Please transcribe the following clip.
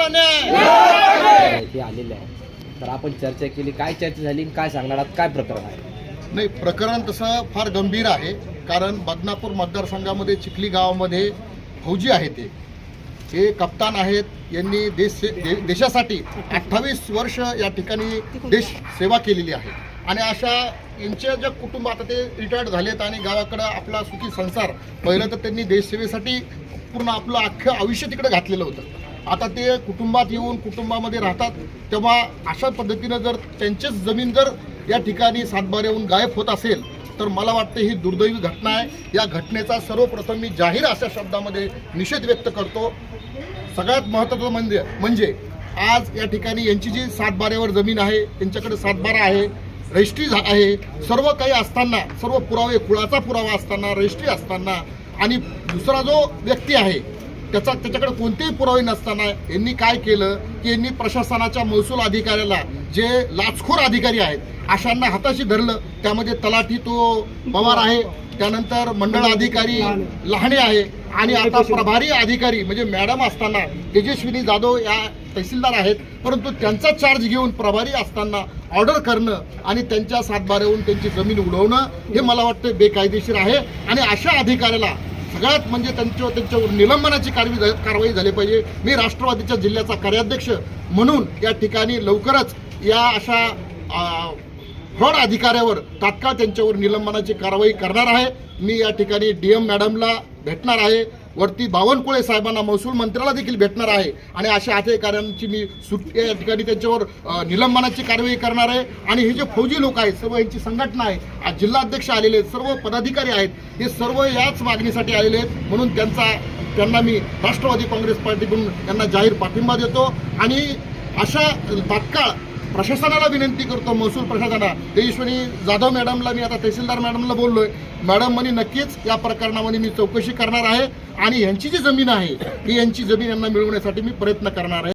आम्हाला न्याय ते आलेले आहे. तर आपण चर्चा केली, काय चर्चा झाली, काय सांगणार आहात, काय प्रकरण आहे? नाही, प्रकरण तसं फार गंभीर आहे. कारण बदनापूर मतदारसंघामध्ये चिखली गावामध्ये फौजी आहेत, हे कप्तान आहेत. यांनी देशासाठी 28 वर्ष या ठिकाणी देश सेवा केलेली आहे. आणि अशा यांच्या ज्या कुटुंब आता ते रिटायर्ड झालेत आणि गावाकडं आपला सुखी संसार, पहिलं तर त्यांनी देशसेवेसाठी पूर्ण आपलं अख्खं आयुष्य तिकडे घातलेलं होतं. आता ते कुटुंबात येऊन कुटुंबामध्ये राहतात, तेव्हा अशा पद्धतीनं जर त्यांचीच जमीन जर या ठिकाणी सातबाऱ्याहून गायब होत असेल तर मला वाटतं ही दुर्दैवी घटना आहे. या घटनेचा सर्वप्रथम मी जाहीर अशा शब्दामध्ये निषेध व्यक्त करतो. सगळ्यात महत्त्वाचं म्हणजे आज या ठिकाणी यांची जी सातबाऱ्यावर जमीन आहे, त्यांच्याकडे सातबारा आहे, रजिस्ट्री आहे, सर्व काही असताना, सर्व पुरावे, कुळाचा पुरावा असताना, रजिस्ट्री असताना, आणि दुसरा जो व्यक्ती आहे त्याच्याकडे कोणतेही पुरावे नसताना यांनी काय केलं की यांनी प्रशासनाच्या महसूल अधिकाऱ्याला, जे लाचखोर अधिकारी आहेत, अशांना हाताशी धरलं. त्यामध्ये तलाठी तो पवार आहे, त्यानंतर मंडळ अधिकारी लहाने आहे, आणि आता प्रभारी अधिकारी म्हणजे मॅडम असताना तेजस्विनी जाधव या तहसीलदार आहेत. परंतु त्यांचा चार्ज घेऊन प्रभारी असताना ऑर्डर करणं आणि त्यांच्या सातबाऱ्याहून त्यांची जमीन उडवणं हे मला वाटतं बेकायदेशीर आहे. आणि अशा अधिकाऱ्याला सगळ्यात म्हणजे त्यांच्यावर निलंबनाची कारवाई झाली पाहिजे. मी राष्ट्रवादीच्या जिल्ह्याचा कार्याध्यक्ष म्हणून या ठिकाणी लवकरच या अशा फ्रॉड अधिकाऱ्यावर तात्काळ त्यांच्यावर निलंबनाची कारवाई करणार आहे. मी या ठिकाणी DM मॅडमला भेटणार आहे, वरती बावनकुळे साहेबांना, महसूल मंत्र्याला देखील भेटणार आहे, आणि अशा अधिकाऱ्यांची मी या ठिकाणी त्यांच्यावर निलंबनाची कारवाई करणार आहे. आणि हे जे फौजी लोक आहेत, सर्व यांची संघटना आहे, आज जिल्हाध्यक्ष आलेले आहेत, सर्व पदाधिकारी आहेत, हे सर्व याच मागणीसाठी आलेले आहेत. म्हणून त्यांना मी राष्ट्रवादी काँग्रेस पार्टीकडून त्यांना जाहीर पाठिंबा देतो. आणि अशा तात्काळ प्रशासनाला विनंती करतो, महसूल प्रशासनाला, तेजस्विनी जाधव मॅडमला मी आता तहसीलदार मॅडमला बोललोय, मॅडम म्हणे नक्कीच या प्रकरणामध्ये मी चौकशी करणार आहे आणि यांची जी जमीन आहे ही यांची जमीन यांना मिळवण्यासाठी मी प्रयत्न करणार आहे.